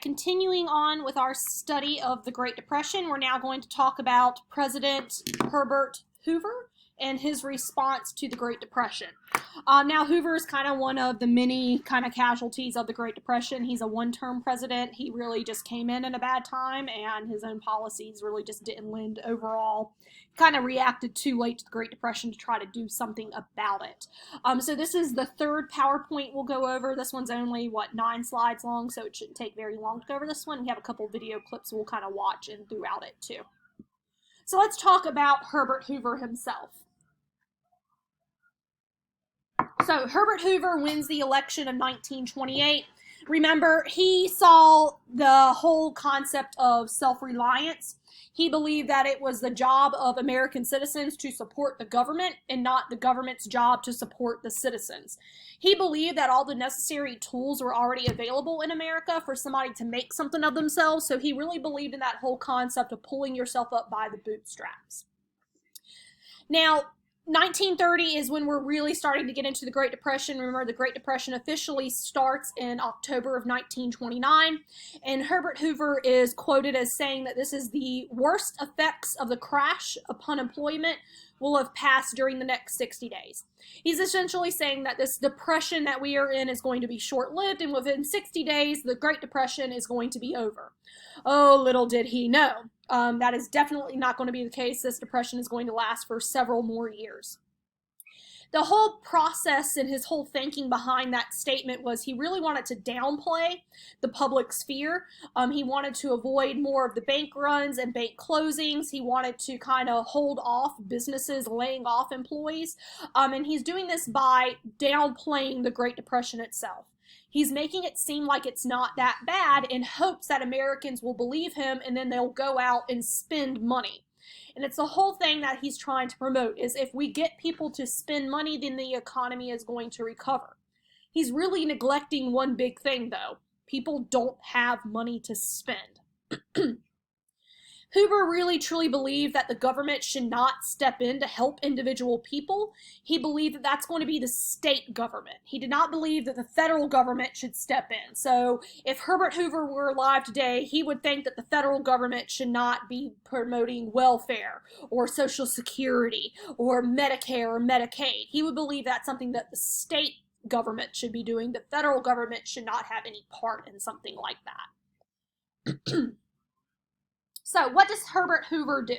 continuing on with our study of the Great Depression, we're now going to talk about President Herbert Hoover and his response to the Great Depression. Now, Hoover is kind of one of the many kind of casualties of the Great Depression. He's a one-term president. He really just came in a bad time, and his own policies really just didn't lend overall. Kind of reacted too late to the Great Depression to try to do something about it. So this is the third PowerPoint we'll go over. This one's only, 9 slides long, so it shouldn't take very long to go over this one. We have a couple video clips we'll kind of watch and throughout it too. So let's talk about Herbert Hoover himself. So Herbert Hoover wins the election of 1928. Remember, he saw the whole concept of self-reliance. He believed that it was the job of American citizens to support the government and not the government's job to support the citizens. He believed that all the necessary tools were already available in America for somebody to make something of themselves, so he really believed in that whole concept of pulling yourself up by the bootstraps. Now, 1930 is when we're really starting to get into the Great Depression. Remember, the Great Depression officially starts in October of 1929, and Herbert Hoover is quoted as saying that this is the worst effects of the crash upon employment will have passed during the next 60 days. He's essentially saying that this depression that we are in is going to be short-lived, and within 60 days, the Great Depression is going to be over. Oh, little did he know. That is definitely not going to be the case. This depression is going to last for several more years. The whole process and his whole thinking behind that statement was he really wanted to downplay the public's fear. He wanted to avoid more of the bank runs and bank closings. He wanted to kind of hold off businesses laying off employees. And he's doing this by downplaying the Great Depression itself. He's making it seem like it's not that bad in hopes that Americans will believe him and then they'll go out and spend money. And it's the whole thing that he's trying to promote is if we get people to spend money, then the economy is going to recover. He's really neglecting one big thing, though. People don't have money to spend. Hoover really truly believed that the government should not step in to help individual people. He believed that that's going to be the state government. He did not believe that the federal government should step in. So if Herbert Hoover were alive today, he would think that the federal government should not be promoting welfare or Social Security or Medicare or Medicaid. He would believe that's something that the state government should be doing. The federal government should not have any part in something like that. So, what does Herbert Hoover do?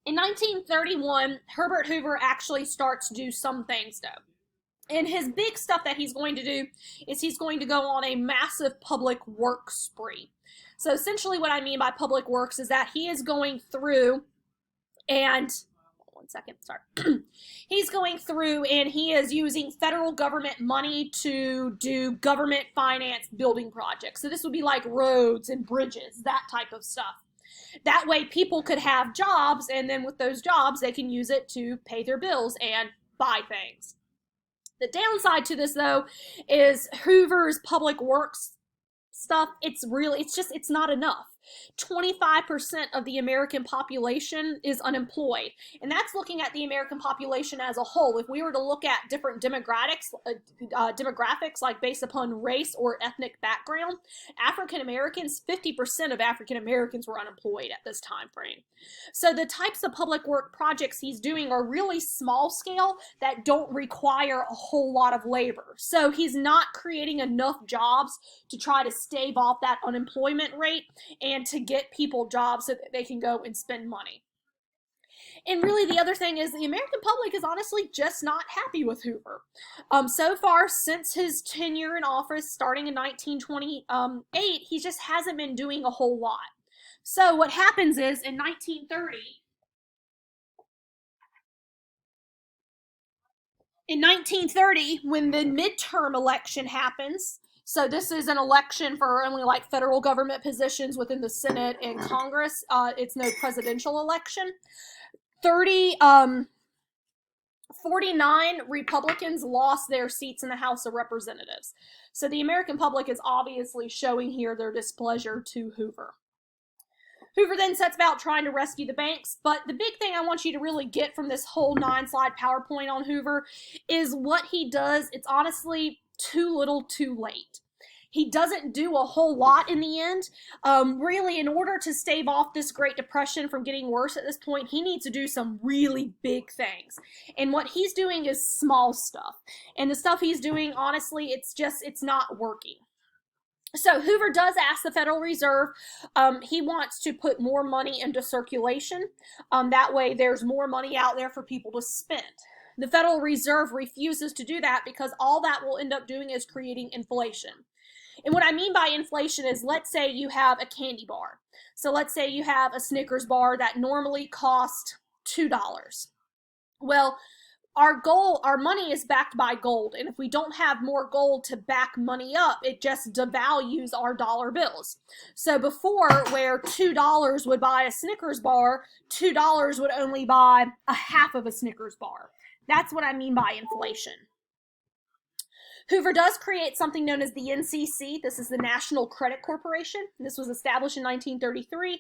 In 1931, Herbert Hoover actually starts to do some things, though. And his big stuff that he's going to do is he's going to go on a massive public works spree. So, essentially what I mean by public works is that he is going through and... He's going through and he is using federal government money to do government finance building projects. So this would be like roads and bridges, that type of stuff. That way people could have jobs, and then with those jobs they can use it to pay their bills and buy things. The downside to this, though, is Hoover's public works stuff, it's not enough. 25% of the American population is unemployed, and that's looking at the American population as a whole. If we were to look at different demographics like based upon race or ethnic background, African Americans, 50% of African Americans were unemployed at this time frame. So the types of public work projects he's doing are really small scale that don't require a whole lot of labor. So he's not creating enough jobs to try to stave off that unemployment rate and to get people jobs so that they can go and spend money. And really the other thing is the American public is honestly just not happy with Hoover. So far since his tenure in office starting in 1928, he just hasn't been doing a whole lot. So what happens is in 1930, when the midterm election happens, so this is an election for only like federal government positions within the Senate and Congress. It's no presidential election. 49 Republicans lost their seats in the House of Representatives. So the American public is obviously showing here their displeasure to Hoover. Hoover then sets about trying to rescue the banks, but the big thing I want you to really get from this whole 9-slide PowerPoint on Hoover is what he does. It's honestly too little too late. He doesn't do a whole lot in the end. Really, in order to stave off this Great Depression from getting worse at this point, he needs to do some really big things. And what he's doing is small stuff. And the stuff he's doing, honestly, it's not working. So Hoover does ask the Federal Reserve. He wants to put more money into circulation. That way there's more money out there for people to spend. The Federal Reserve refuses to do that because all that will end up doing is creating inflation. And what I mean by inflation is, let's say you have a candy bar. So let's say you have a Snickers bar that normally costs $2. Well, our money is backed by gold. And if we don't have more gold to back money up, it just devalues our dollar bills. So before, where $2 would buy a Snickers bar, $2 would only buy a half of a Snickers bar. That's what I mean by inflation. Hoover does create something known as the NCC. This is the National Credit Corporation. This was established in 1933.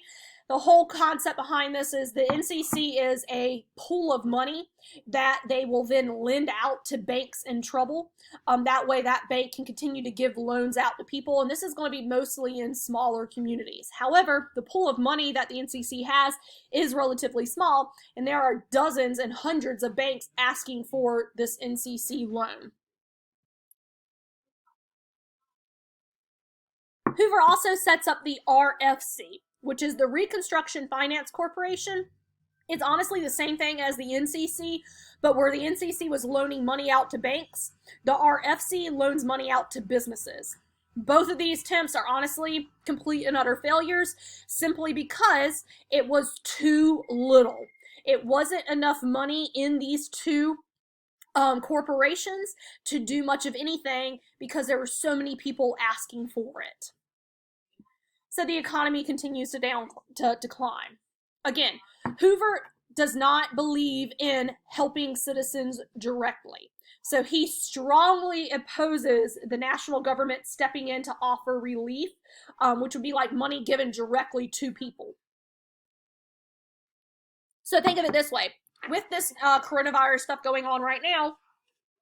The whole concept behind this is the NCC is a pool of money that they will then lend out to banks in trouble. That way that bank can continue to give loans out to people, and this is going to be mostly in smaller communities. However, the pool of money that the NCC has is relatively small, and there are dozens and hundreds of banks asking for this NCC loan. Hoover also sets up the RFC, which is the Reconstruction Finance Corporation. It's honestly the same thing as the NCC, but where the NCC was loaning money out to banks, the RFC loans money out to businesses. Both of these attempts are honestly complete and utter failures, simply because it was too little. It wasn't enough money in these two corporations to do much of anything because there were so many people asking for it. So the economy continues to decline. Again, Hoover does not believe in helping citizens directly. So he strongly opposes the national government stepping in to offer relief, which would be like money given directly to people. So think of it this way. With this coronavirus stuff going on right now,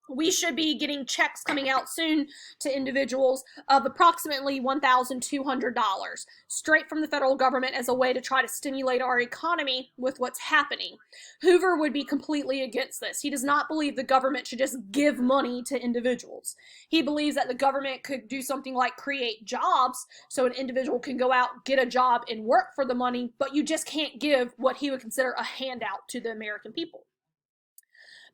we should be getting checks coming out soon to individuals of approximately $1,200 straight from the federal government as a way to try to stimulate our economy with what's happening. Hoover would be completely against this. He does not believe the government should just give money to individuals. He believes that the government could do something like create jobs so an individual can go out, get a job, and work for the money, but you just can't give what he would consider a handout to the American people.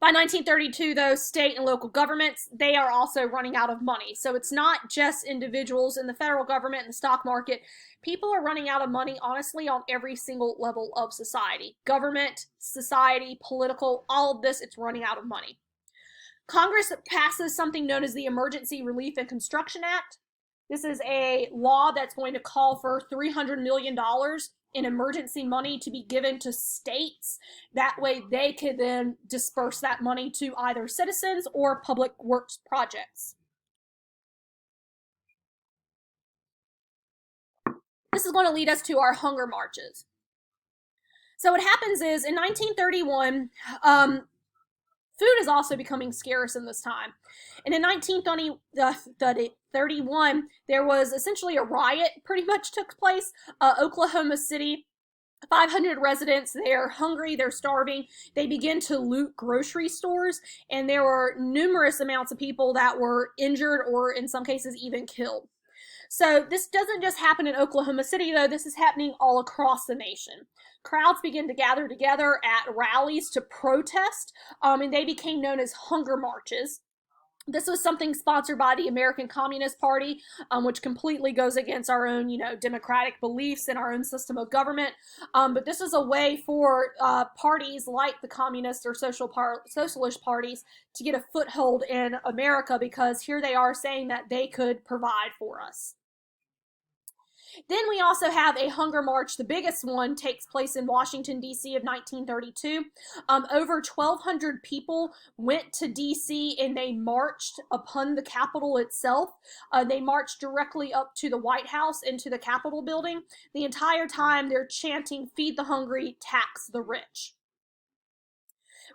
By 1932, though, state and local governments, they are also running out of money. So it's not just individuals in the federal government and the stock market. People are running out of money, honestly, on every single level of society. Government, society, political, all of this, it's running out of money. Congress passes something known as the Emergency Relief and Construction Act. This is a law that's going to call for $300 million in emergency money to be given to states. That way they could then disperse that money to either citizens or public works projects. This is going to lead us to our hunger marches. So what happens is, in 1931, food is also becoming scarce in this time. And in 1931, there was essentially a riot pretty much took place. Oklahoma City, 500 residents, they're hungry, they're starving. They begin to loot grocery stores, and there were numerous amounts of people that were injured or in some cases even killed. So this doesn't just happen in Oklahoma City, though. This is happening all across the nation. Crowds begin to gather together at rallies to protest, and they became known as hunger marches. This was something sponsored by the American Communist Party, which completely goes against our own, democratic beliefs and our own system of government. But this is a way for parties like the communist or socialist parties to get a foothold in America, because here they are saying that they could provide for us. Then we also have a hunger march. The biggest one takes place in Washington, D.C. of 1932. Over 1,200 people went to D.C. and they marched upon the Capitol itself. They marched directly up to the White House and to the Capitol building. The entire time they're chanting, "Feed the hungry, tax the rich."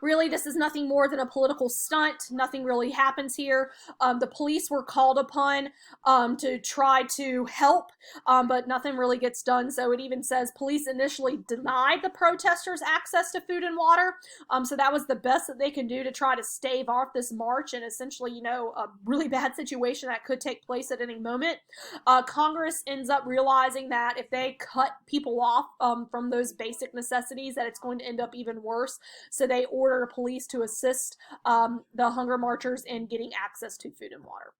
Really, this is nothing more than a political stunt. Nothing really happens here. The police were called upon to try to help, but nothing really gets done. So it even says police initially denied the protesters access to food and water. So that was the best that they can do to try to stave off this march and essentially, you know, a really bad situation that could take place at any moment. Congress ends up realizing that if they cut people off from those basic necessities, that it's going to end up even worse. So they order police to assist the hunger marchers in getting access to food and water.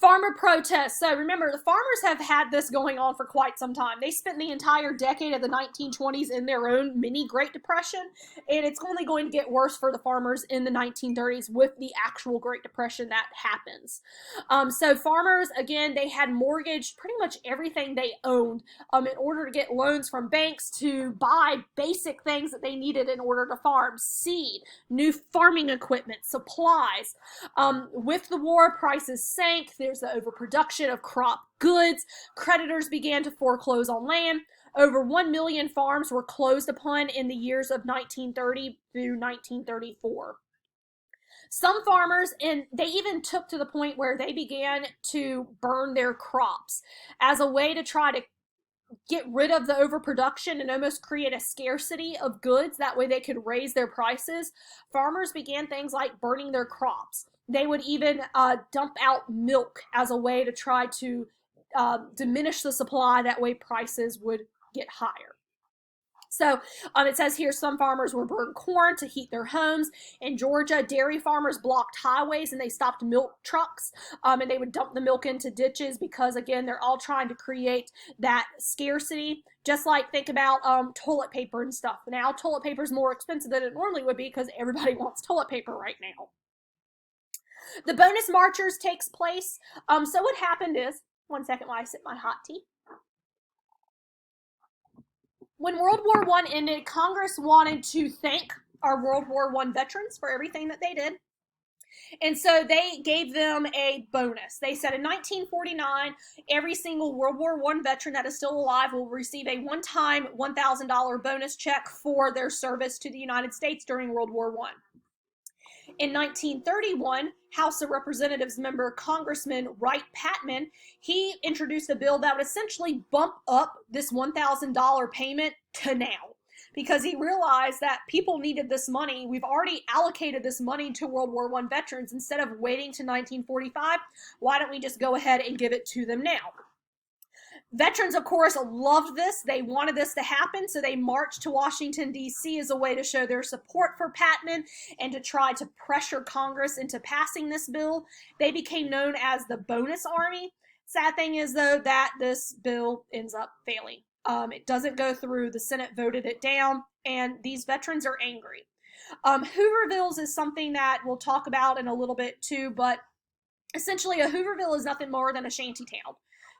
Farmer protests. So remember, the farmers have had this going on for quite some time. They spent the entire decade of the 1920s in their own mini Great Depression, and it's only going to get worse for the farmers in the 1930s with the actual Great Depression that happens. So farmers, again, they had mortgaged pretty much everything they owned in order to get loans from banks to buy basic things that they needed in order to farm: seed, new farming equipment, supplies. With the war, prices sank. There's the overproduction of crop goods. Creditors began to foreclose on land. Over 1 million farms were closed upon in the years of 1930 through 1934. Some farmers, and they even took to the point where they began to burn their crops as a way to try to get rid of the overproduction and almost create a scarcity of goods. That way they could raise their prices. Farmers began things like burning their crops. They would even dump out milk as a way to try to diminish the supply. That way prices would get higher. So it says here some farmers were burning corn to heat their homes. In Georgia, dairy farmers blocked highways and they stopped milk trucks, and they would dump the milk into ditches because, again, they're all trying to create that scarcity. Just like think about toilet paper and stuff. Now toilet paper is more expensive than it normally would be because everybody wants toilet paper right now. The bonus marchers takes place. So what happened is, one second while I sip my hot tea. When World War I ended, Congress wanted to thank our World War I veterans for everything that they did. And so they gave them a bonus. They said in 1949, every single World War I veteran that is still alive will receive a one-time $1,000 bonus check for their service to the United States during World War I. In 1931, House of Representatives member Congressman Wright Patman, he introduced a bill that would essentially bump up this $1,000 payment to now, because he realized that people needed this money. We've already allocated this money to World War I veterans. Instead of waiting to 1945, why don't we just go ahead and give it to them now? Veterans, of course, loved this. They wanted this to happen, so they marched to Washington, D.C. as a way to show their support for Patman and to try to pressure Congress into passing this bill. They became known as the Bonus Army. Sad thing is, though, that this bill ends up failing. It doesn't go through. The Senate voted it down, and these veterans are angry. Hoovervilles is something that we'll talk about in a little bit, too, but essentially a Hooverville is nothing more than a shanty town.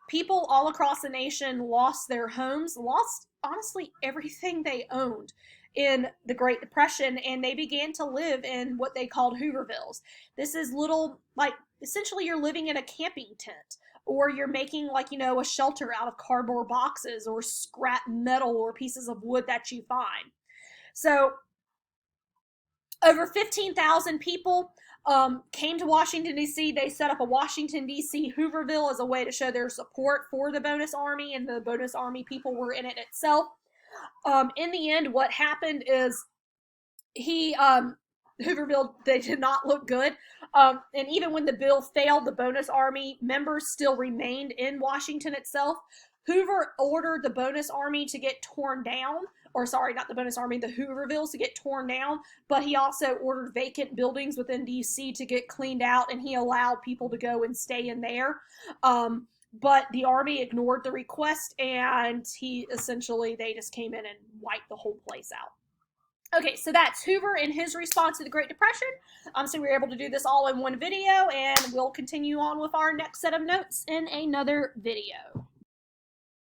People all across the nation lost their homes, lost, honestly, everything they owned in the Great Depression, and they began to live in what they called Hoovervilles. This is little, like, essentially you're living in a camping tent, or you're making, like, you know, a shelter out of cardboard boxes or scrap metal or pieces of wood that you find. So over 15,000 people came to Washington, D.C. They set up a Washington, D.C. Hooverville as a way to show their support for the Bonus Army, and the Bonus Army people were in it itself. In the end, what happened is Hooverville, they did not look good. And even when the bill failed, the Bonus Army members still remained in Washington itself. Hoover ordered the Bonus Army to get torn down, or sorry, not the Bonus Army, the Hoovervilles to get torn down, but he also ordered vacant buildings within D.C. to get cleaned out, and he allowed people to go and stay in there. But the Army ignored the request, and they just came in and wiped the whole place out. Okay, so that's Hoover and his response to the Great Depression. So we were able to do this all in one video, and we'll continue on with our next set of notes in another video.